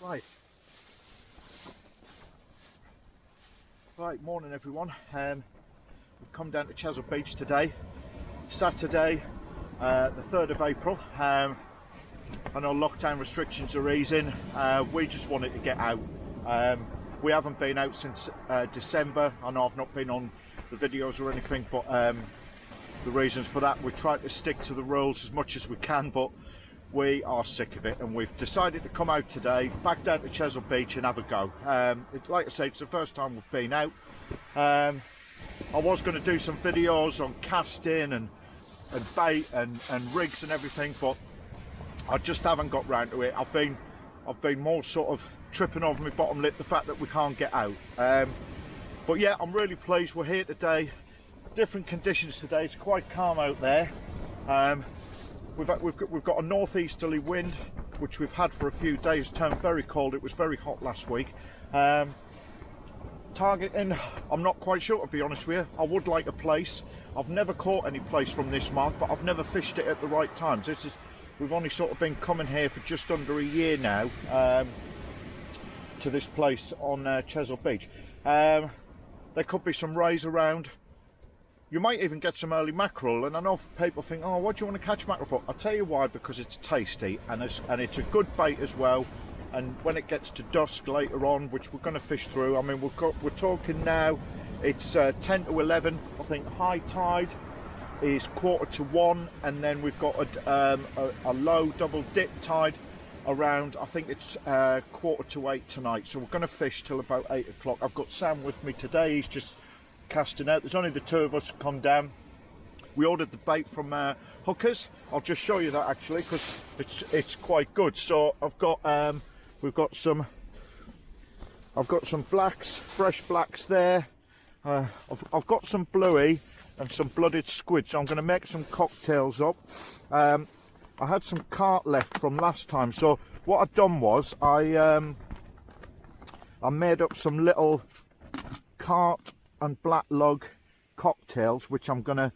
Right, morning everyone. We've come down to Chesil Beach today, Saturday, the 3rd of April. I know lockdown restrictions are easing. We just wanted to get out. We haven't been out since December. I know I've not been on the videos or anything, but the reasons for that, we try to stick to the rules as much as we can, but we are sick of it, and we've decided to come out today, back down to Chesil Beach and have a go. Like I say, it's the first time we've been out. I was going to do some videos on casting and bait and rigs and everything, but I just haven't got round to it. I've been more sort of tripping over my bottom lip, the fact that we can't get out. But yeah, I'm really pleased we're here today. Different conditions today. It's quite calm out there. We've got a northeasterly wind, which we've had for a few days. Turned very cold. It was very hot last week. Targeting, I'm not quite sure, to be honest with you. I would like a place. I've never caught any place from this mark, but I've never fished it at the right times. We've only sort of been coming here for just under a year now, to this place on Chesil Beach. There could be some rays around. You might even get some early mackerel, and I know people think, oh, what do you want to catch mackerel for? I'll tell you why, because it's tasty and it's a good bait as well. And when it gets to dusk later on, which we're going to fish through, I mean, we're talking now, it's 10 to 11. I think high tide is 1:45, and then we've got a low double dip tide around, I think it's 7:45 tonight. So we're going to fish till about 8 o'clock. I've got Sam with me today. He's just casting out. There's only the two of us come down. We ordered the bait from Hookers. I'll just show you that actually, because it's quite good. So I've got I've got some blacks, fresh blacks there. I've got some bluey and some blooded squid, so I'm going to make some cocktails up. I had some carp left from last time, so what I've done was I made up some little carp and black lug cocktails, which I'm gonna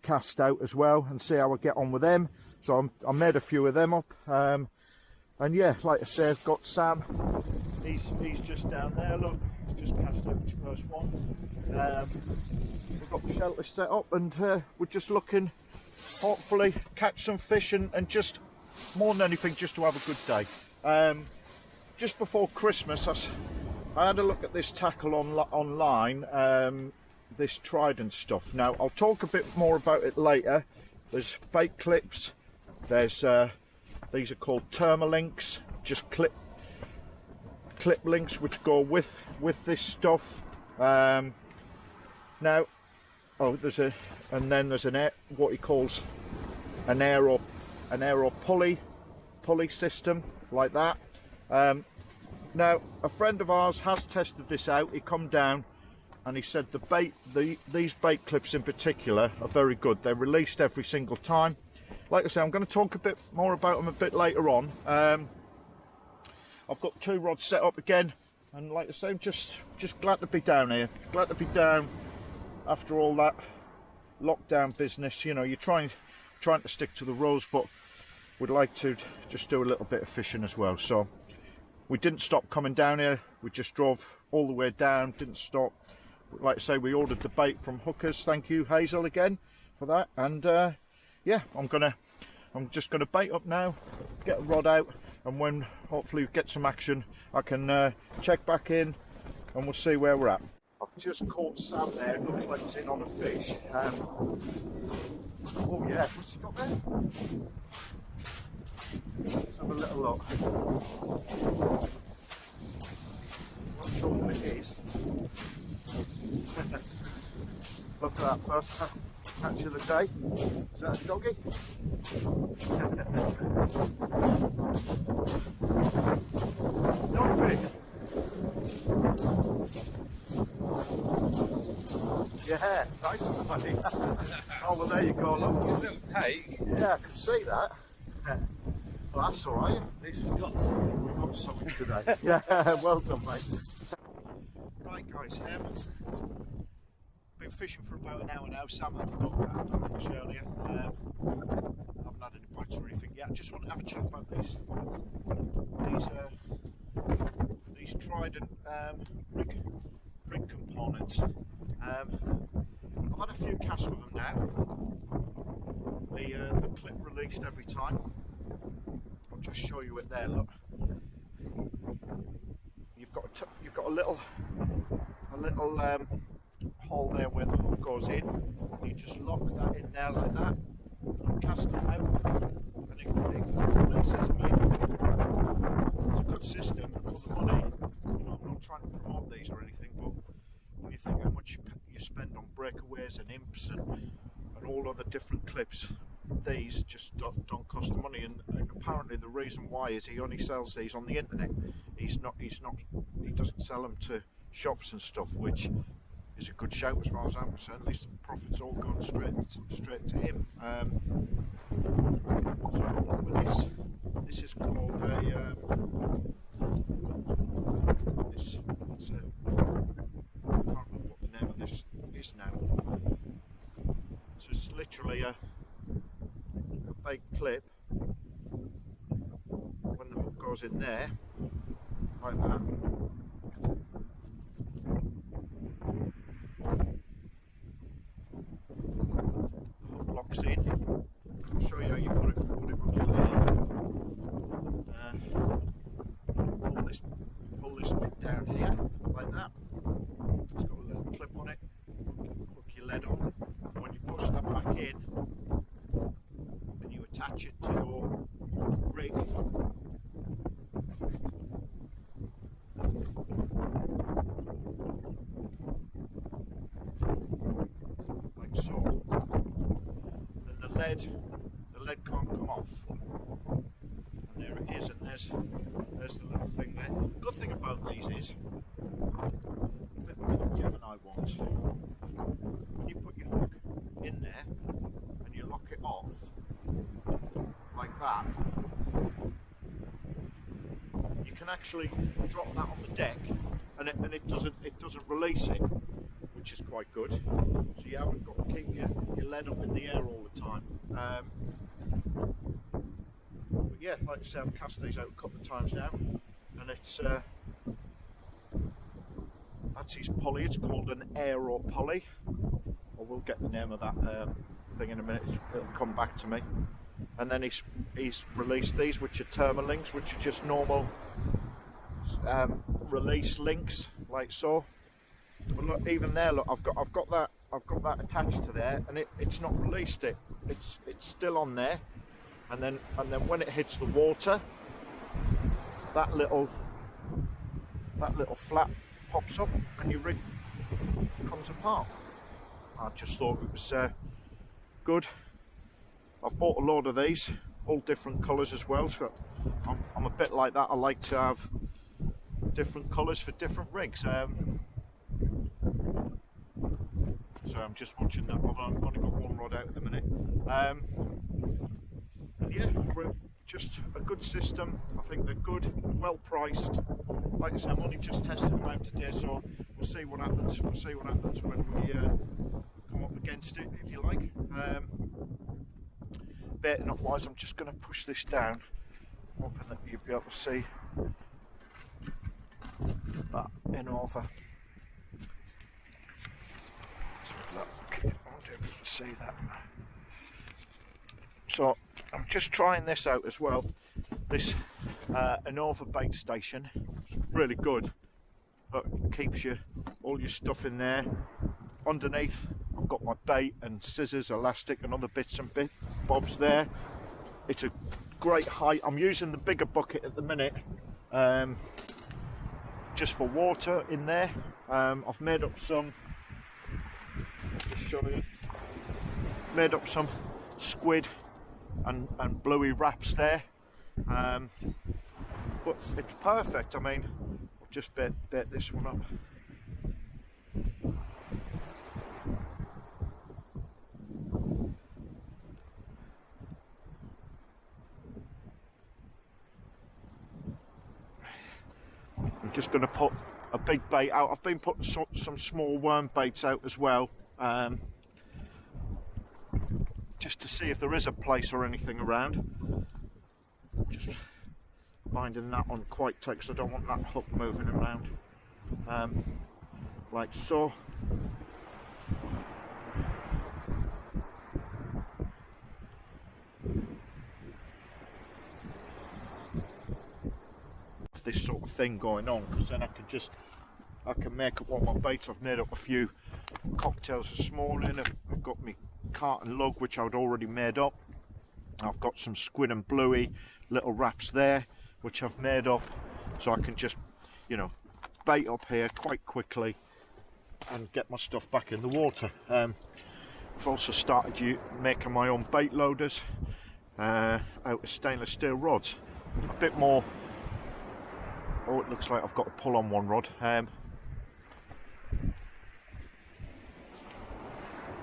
cast out as well and see how I get on with them. So I made a few of them up, and yeah, like I say, I've got Sam. He's just down there. Look, he's just cast out his first one. We've got the shelter set up, and we're just looking, hopefully catch some fish and just more than anything, just to have a good day. Just before Christmas, I had a look at this tackle online, this Trident stuff. Now, I'll talk a bit more about it later. There's bait clips, there's these are called Thermalinks, just clip links which go with this stuff. Now, oh, there's what he calls an aero pulley system, like that. Now, a friend of ours has tested this out. He come down and he said these bait clips in particular are very good. They're released every single time. Like I say, I'm going to talk a bit more about them a bit later on. I've got two rods set up again, and like I say, I'm just glad to be down here. Glad to be down after all that lockdown business. You know, you're trying to stick to the rules, but we'd like to just do a little bit of fishing as well. So we didn't stop coming down here. We just drove all the way down, didn't stop. Like I say, we ordered the bait from Hookers. Thank you, Chesil, again for that. And yeah, I'm just gonna bait up now, get a rod out, and when hopefully we get some action, I can check back in and we'll see where we're at. I've just caught Sam there. It looks like he's in on a fish. Oh yeah, what's he got there? Let's have a little look. Not sure what it is. Look at that first catch of the day. Is that a doggy? Dogfish. Yeah, nice one, buddy. Oh well, there you go. Look, little take. Yeah, I can see that. Well, that's all right. At least we've got something. We've got something today. Yeah, well done, mate. Right, guys, been fishing for about an hour now. Sam had a dog fish earlier. Haven't had any bites or anything yet. I just want to have a chat about these these Trident rig components. I've had a few casts with them now. The clip released every time. I'll just show you it there. Look, you've got a little hole there where the hook goes in. You just lock that in there like that, and cast it out, and it releases. I mean, it's a good system for the money. You know, I'm not trying to promote these or anything, but when you think how much you spend on breakaways and imps and all other different clips, these just don't cost the money. And apparently the reason why is he only sells these on the internet. He doesn't sell them to shops and stuff, which is a good shout as far as I'm concerned. At least the profits all gone straight to him. So with this is called a I can't remember what the name of this is now. So it's literally a big clip. When the hook goes in there, like that, the hook locks in. I'll show you how you put it on your leg. Pull this bit down here, like that. It's got a little clip on it. Hook your lead on. When you push that back in, and you attach it to your rig, like so, then the lead can't come off. And there it is, and there's the little thing there. Good thing about these is, a bit like the Gemini ones, when you put your hook in there and you lock it off like that, you can actually drop that on the deck, and it doesn't release it, which is quite good. So you haven't got to keep your lead up in the air all the time. But yeah, like I say, I've cast these out a couple of times now, and it's that's his pulley. It's called an aero pulley. I will get the name of that thing in a minute. It'll come back to me. And then he's released these, which are Termalinks, which are just normal release links, like so. But look, even there, look, I've got that attached to there, and it's not released it. It's still on there. And then when it hits the water, that little flap pops up, and your rig comes apart. I just thought it was good. I've bought a load of these, all different colours as well. So I'm a bit like that. I like to have different colours for different rigs. So I'm just watching that. I've only got one rod out at the minute. Yeah, just a good system. I think they're good, well priced. Like I said, I'm only just testing them out today, so we'll see what happens. We'll see what happens when we come up against it, if you like. Baiting up wise, I'm just going to push this down, hoping that you'll be able to see that in over. Okay, I won't be able to see that. So I'm just trying this out as well. This Innova bait station. It's really good. But it keeps all your stuff in there. Underneath, I've got my bait and scissors, elastic, and other bits and bobs there. It's a great height. I'm using the bigger bucket at the minute, just for water in there. I've made up some. Just show you. Made up some squid and bluey wraps there, but it's perfect. I mean, I'll just bait this one up. I'm just going to put a big bait out. I've been putting some small worm baits out as well, just to see if there is a place or anything around. Just binding that on quite tight because I don't want that hook moving around, like so. This sort of thing going on, because then I can make up all my baits. I've made up a few cocktails this morning. I've got my carton lug which I'd already made up. I've got some squid and bluey little wraps there which I've made up, so I can just, you know, bait up here quite quickly and get my stuff back in the water. I've also started making my own bait loaders out of stainless steel rods. A bit more. Oh, it looks like I've got to pull on one rod.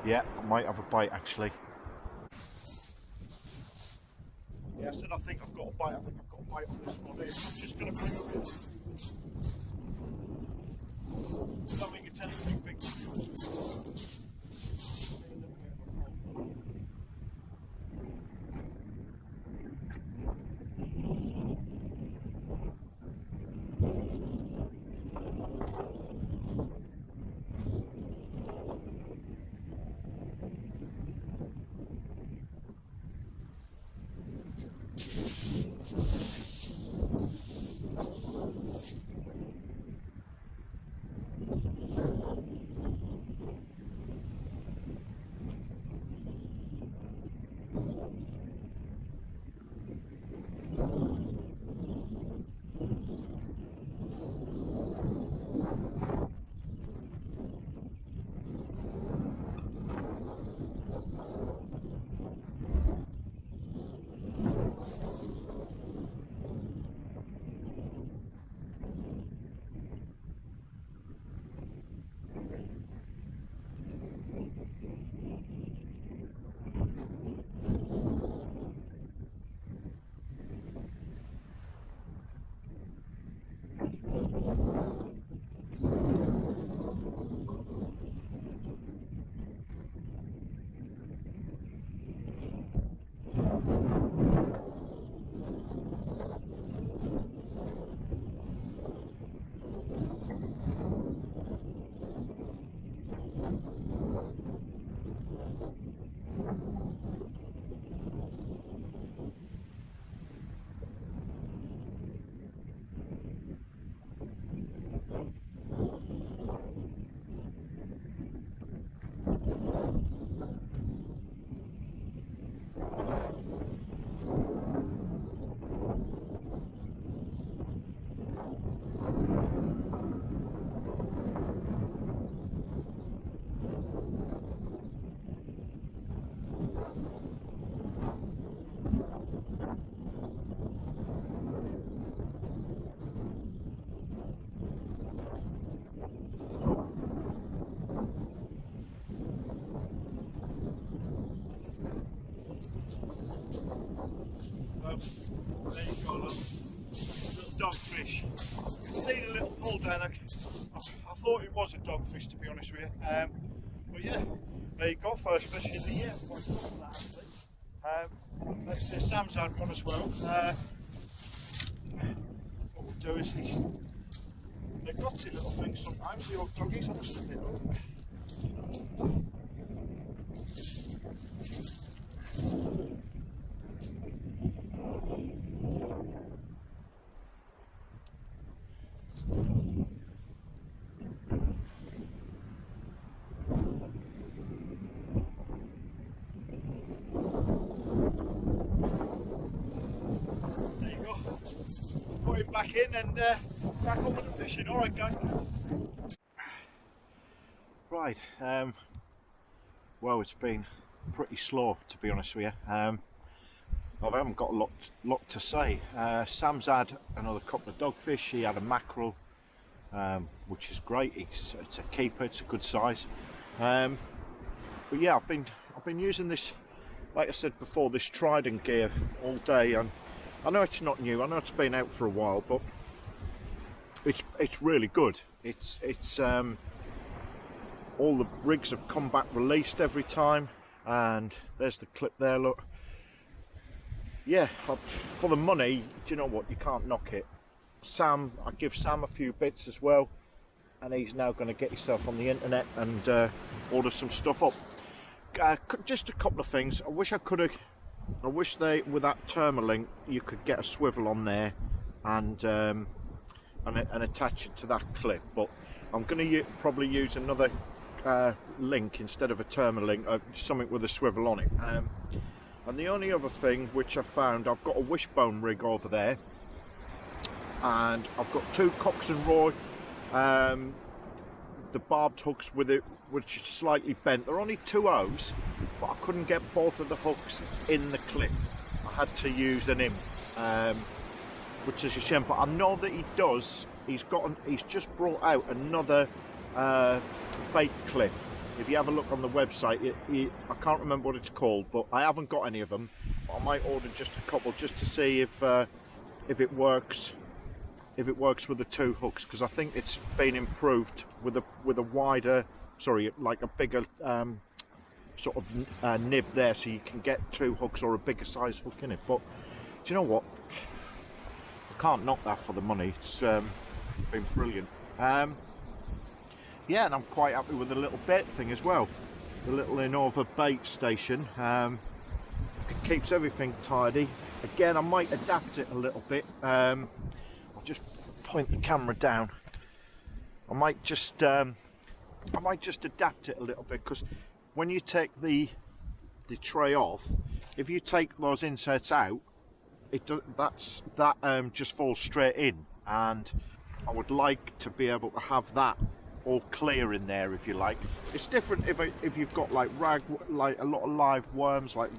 Yeah, I might have a bite actually. Yeah, I said I think I've got a bite. I think I've got a bite on this one here. I'm just going to bring it in. Don't think it's anything big. There you go, look. Little dogfish. You can see the little pull down. I thought it was a dogfish, to be honest with you. But yeah, there you go, first fish in the year. Like I say, Sam's had one as well. What we'll do is they're gutsy little things sometimes, the old doggies, I must admit. Back in and back on with the fishing. Alright guys. Right, well, it's been pretty slow, to be honest with you. I haven't got a lot to say. Sam's had another couple of dogfish. He had a mackerel, which is great. It's a keeper, it's a good size. But yeah, I've been using this, like I said before, this Trident gear all day, and I know it's not new, I know it's been out for a while, but it's really good. It's all the rigs have come back released every time, and there's the clip there, look. yeah, for the money, do you know what? You can't knock it. Sam, I give Sam a few bits as well, and he's now going to get himself on the internet and order some stuff up. Just a couple of things. I wish they, with that Termalink, you could get a swivel on there and attach it to that clip. But I'm going to probably use another link instead of a Termalink, something with a swivel on it. And the only other thing which I found, I've got a wishbone rig over there, and I've got two Cox and Roy, the barbed hooks with it, which is slightly bent. They're only 2 O's, but I couldn't get both of the hooks in the clip. I had to use an IM, which is a shame. But I know that he does. He's just brought out another bait clip. If you have a look on the website, I can't remember what it's called, but I haven't got any of them. I might order just a couple just to see if it works. If it works with the 2 hooks, because I think it's been improved with a wider, sorry, like a bigger sort of nib there, so you can get 2 hooks or a bigger size hook in it. But do you know what? I can't knock that for the money. It's been brilliant. Yeah, and I'm quite happy with the little bait thing as well. The little Innova bait station. It keeps everything tidy. Again, I might adapt it a little bit. I'll just point the camera down. I might just adapt it a little bit, because when you take the tray off, if you take those inserts out, that just falls straight in, and I would like to be able to have that all clear in there, if you like. It's different if you've got like a lot of live worms, like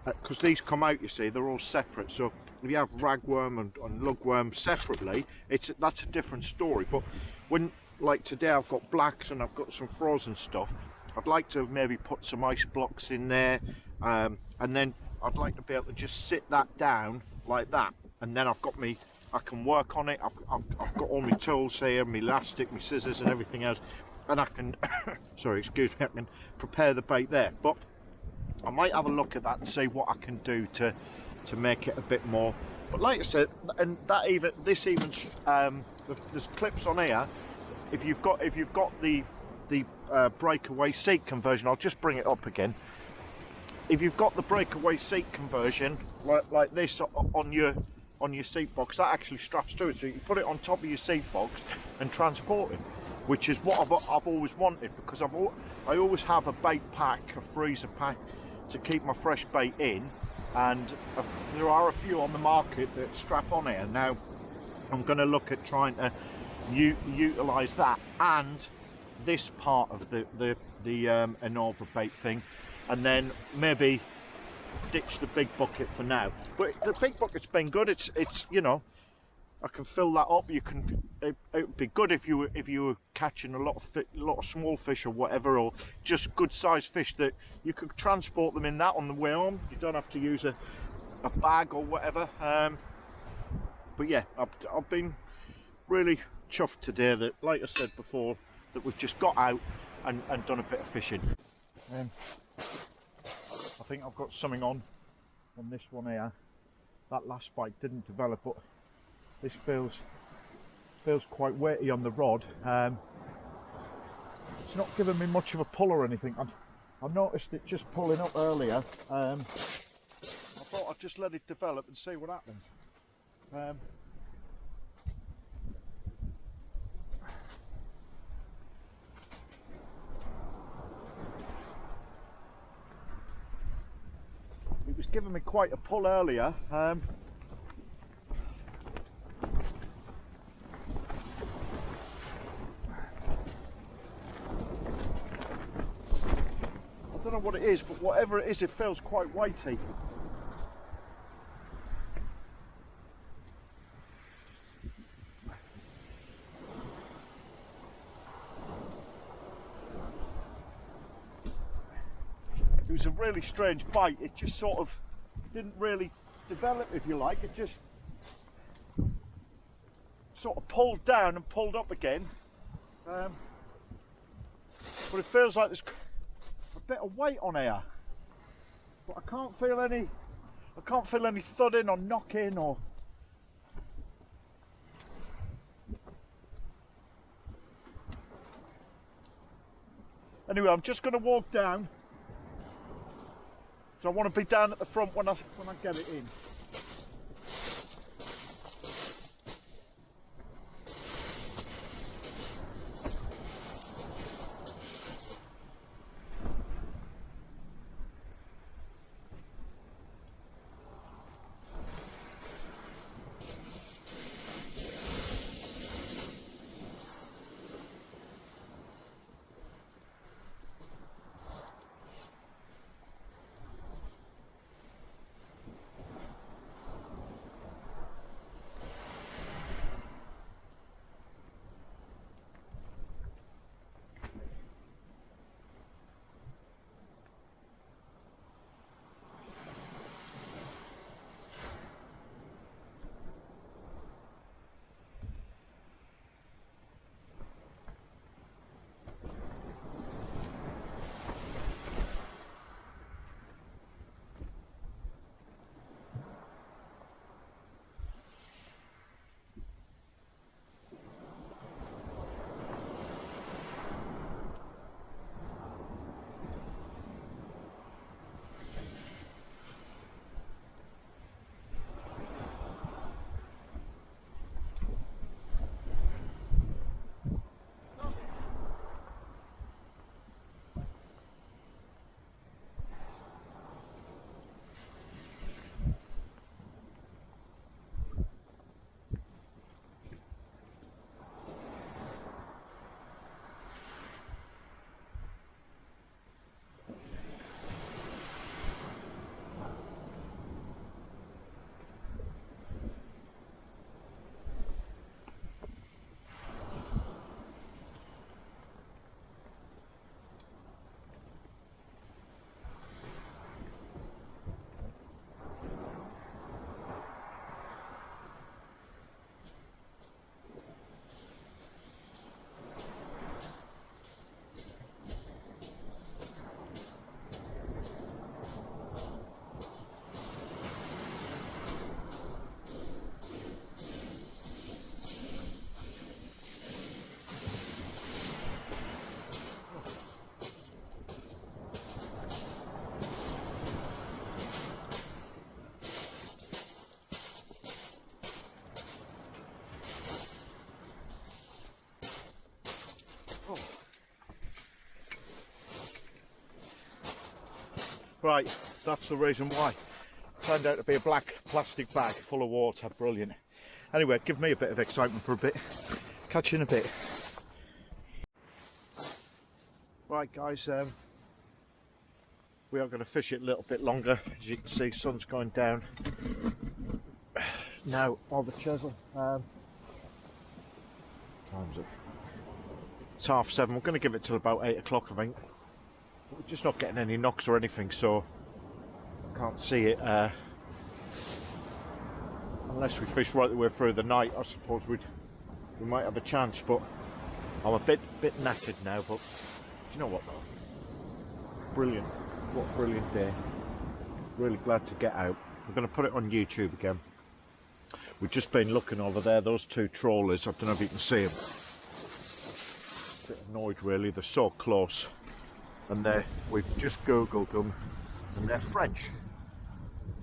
because these come out, you see, they're all separate. So if you have ragworm and lugworm separately, that's a different story. But when, like today, I've got blacks and I've got some frozen stuff, I'd like to maybe put some ice blocks in there, and then I'd like to be able to just sit that down like that, and then I can work on it. I've got all my tools here, my elastic, my scissors and everything else, and I can sorry, excuse me, I can prepare the bait there. But I might have a look at that and see what I can do to make it a bit more. But like I said, and there's clips on here. If you've got the breakaway seat conversion, I'll just bring it up again. If you've got the breakaway seat conversion like this on your seat box, that actually straps to it, so you can put it on top of your seat box and transport it, which is what I've always wanted, because I always have a bait pack, a freezer pack, to keep my fresh bait in, and there are a few on the market that strap on here. Now I'm going to look at trying to utilise that and this part of the Innova bait thing, and then maybe ditch the big bucket for now. But the big bucket's been good. It's you know, I can fill that up. It'd be good if you were catching a lot of small fish or whatever, or just good sized fish that you could transport them in that on the way home. You don't have to use a bag or whatever. But yeah, I've been really chuffed today that, like I said before, that we've just got out and done a bit of fishing. I think I've got something on this one here. That last bite didn't develop, but this feels quite weighty on the rod. It's not giving me much of a pull or anything. I noticed it just pulling up earlier. I thought I'd just let it develop and see what happens. It was giving me quite a pull earlier. I don't know what it is, but whatever it is, it feels quite weighty. It was a really strange bite. It just sort of didn't really develop, if you like. It just sort of pulled down and pulled up again. But it feels like there's a bit of weight on here. But I can't feel any I can't feel any thudding or knocking or... Anyway, I'm just going to walk down. So I want to be down at the front when I get it in. Right, that's the reason why. Turned out to be a black plastic bag full of water. Brilliant. Anyway, give me a bit of excitement for a bit. Catch you in a bit. Right guys, we are going to fish it a little bit longer. As you can see, sun's going down now on the Chesil. Time's it? It's 7:30. We're going to give it till about 8 o'clock, I think. We're just not getting any knocks or anything, so I can't see it. Unless we fish right the way through the night, I suppose we might have a chance. But I'm a bit knackered now. But you know what? Brilliant! What a brilliant day! Really glad to get out. I'm going to put it on YouTube again. We've just been looking over there. Those two trawlers. I don't know if you can see them. A bit annoyed, really. They're so close. And we've just googled them, and they're French.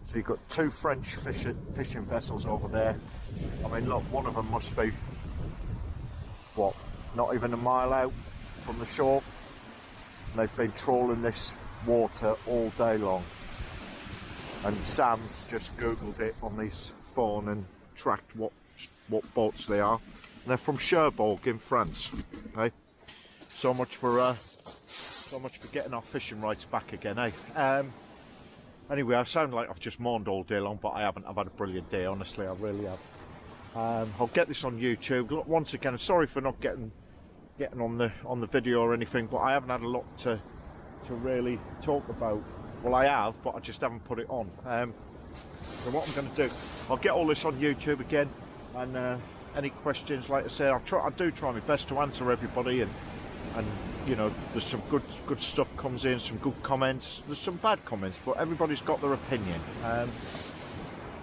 So you've got two French fishing vessels over there. I mean, look, one of them must be, what, not even a mile out from the shore. And they've been trawling this water all day long. And Sam's just googled it on his phone and tracked what boats they are. And they're from Cherbourg in France. Okay, so much for getting our fishing rights back again, eh? Anyway, I sound like I've just mourned all day long, but I haven't. I've had a brilliant day, honestly, I really have. I'll get this on YouTube. Once again, sorry for not getting on the video or anything, but I haven't had a lot to really talk about. Well, I have, but I just haven't put it on. So what I'm going to do, I'll get all this on YouTube again, and any questions, like I said, I do try my best to answer everybody and you know, there's some good stuff comes in, some good comments, there's some bad comments, but everybody's got their opinion.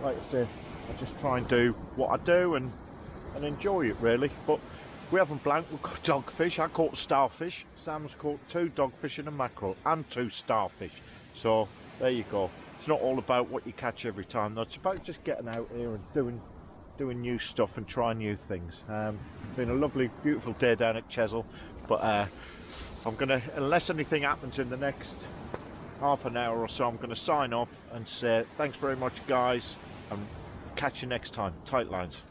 Like I say, I just try and do what I do and enjoy it really. But we haven't blanked, we've got dogfish. I caught starfish, Sam's caught 2 dogfish and a mackerel and 2 starfish. So there you go. It's not all about what you catch every time though, it's about just getting out here and doing new stuff and trying new things. Been a lovely, beautiful day down at Chesil, but I'm gonna, unless anything happens in the next half an hour or so, I'm gonna sign off and say thanks very much guys, and catch you next time. Tight lines.